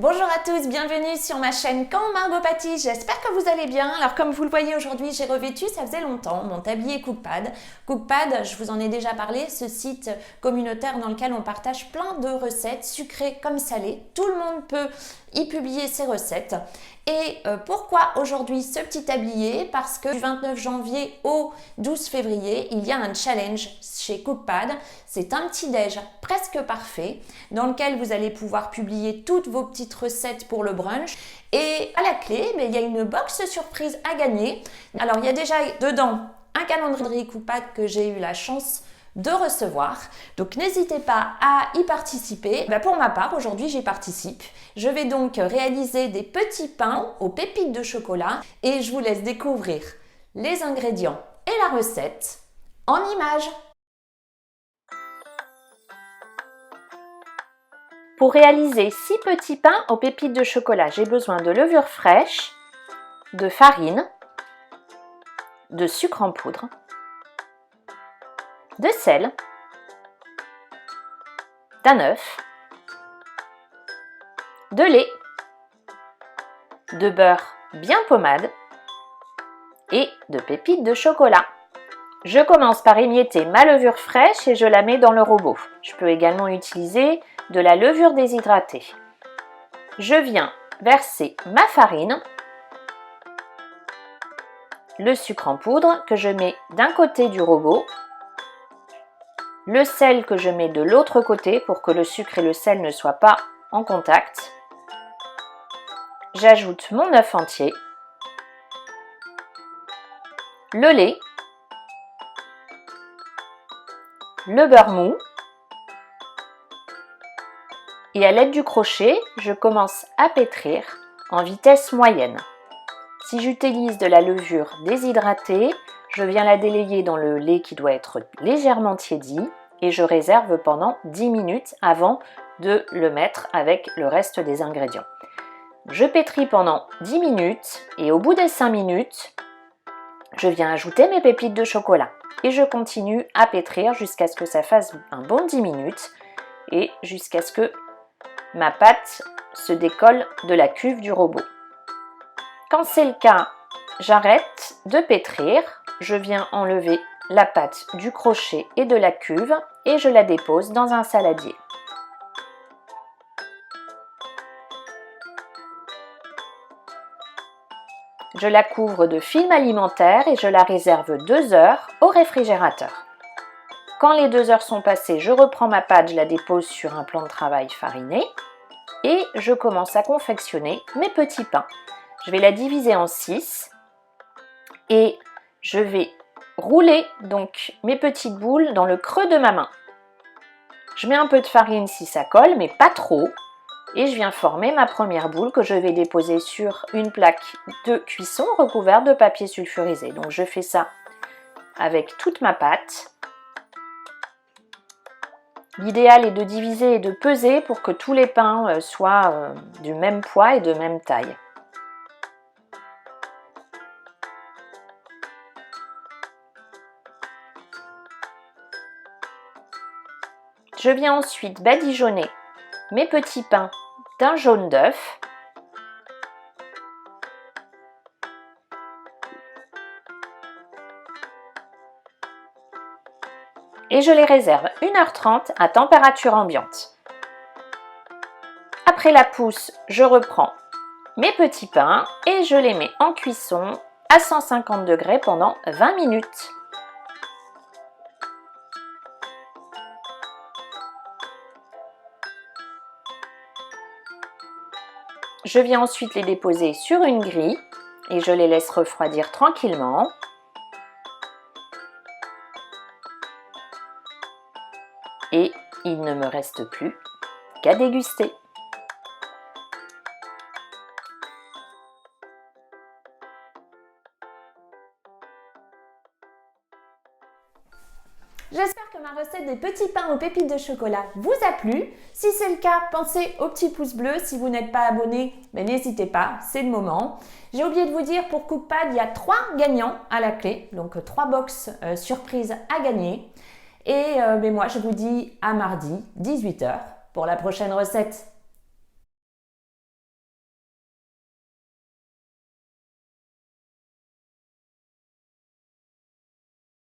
Bonjour à tous, bienvenue sur ma chaîne Quand Margot Pâtit, j'espère que vous allez bien. Alors comme vous le voyez aujourd'hui, j'ai revêtu, ça faisait longtemps, mon tablier Cookpad. Cookpad, je vous en ai déjà parlé, ce site communautaire dans lequel on partage plein de recettes, sucrées comme salées. Tout le monde peut y publier ses recettes. Et pourquoi aujourd'hui ce petit tablier? Parce que du 29 janvier au 12 février, il y a un challenge chez Cookpad. C'est un petit déj presque parfait dans lequel vous allez pouvoir publier toutes vos petites recettes pour le brunch. Et à la clé, il y a une box surprise à gagner. Alors il y a déjà dedans un calendrier Cookpad que j'ai eu la chance de recevoir. Donc n'hésitez pas à y participer. Pour ma part, aujourd'hui j'y participe. Je vais donc réaliser des petits pains aux pépites de chocolat et je vous laisse découvrir les ingrédients et la recette en images. Pour réaliser 6 petits pains aux pépites de chocolat, j'ai besoin de levure fraîche, de farine, de sucre en poudre, de sel, d'un œuf, de lait, de beurre bien pommade et de pépites de chocolat. Je commence par émietter ma levure fraîche et je la mets dans le robot. Je peux également utiliser de la levure déshydratée. Je viens verser ma farine, le sucre en poudre que je mets d'un côté du robot, le sel que je mets de l'autre côté pour que le sucre et le sel ne soient pas en contact. J'ajoute mon œuf entier, le lait, le beurre mou et à l'aide du crochet, je commence à pétrir en vitesse moyenne. Si j'utilise de la levure déshydratée, je viens la délayer dans le lait qui doit être légèrement tiédi et je réserve pendant 10 minutes avant de le mettre avec le reste des ingrédients. Je pétris pendant 10 minutes et au bout des 5 minutes, je viens ajouter mes pépites de chocolat et je continue à pétrir jusqu'à ce que ça fasse un bon 10 minutes et jusqu'à ce que ma pâte se décolle de la cuve du robot. Quand c'est le cas, j'arrête de pétrir, je viens enlever la pâte du crochet et de la cuve et je la dépose dans un saladier. Je la couvre de film alimentaire et je la réserve 2 heures au réfrigérateur. Quand les 2 heures sont passées, je reprends ma pâte, je la dépose sur un plan de travail fariné et je commence à confectionner mes petits pains. Je vais la diviser en 6 et je vais rouler donc mes petites boules dans le creux de ma main. Je mets un peu de farine si ça colle, mais pas trop. Et je viens former ma première boule que je vais déposer sur une plaque de cuisson recouverte de papier sulfurisé. Donc je fais ça avec toute ma pâte. L'idéal est de diviser et de peser pour que tous les pains soient du même poids et de même taille. Je viens ensuite badigeonner mes petits pains d'un jaune d'œuf. Et je les réserve 1h30 à température ambiante. Après la pousse, je reprends mes petits pains et je les mets en cuisson à 150 degrés pendant 20 minutes. Je viens ensuite les déposer sur une grille et je les laisse refroidir tranquillement. Et il ne me reste plus qu'à déguster. J'espère que ma recette des petits pains aux pépites de chocolat vous a plu. Si c'est le cas, pensez au petit pouce bleu. Si vous n'êtes pas abonné, n'hésitez pas, c'est le moment. J'ai oublié de vous dire, pour Cookpad, il y a 3 gagnants à la clé, donc 3 box surprises à gagner. Et moi, je vous dis à mardi, 18 h, pour la prochaine recette.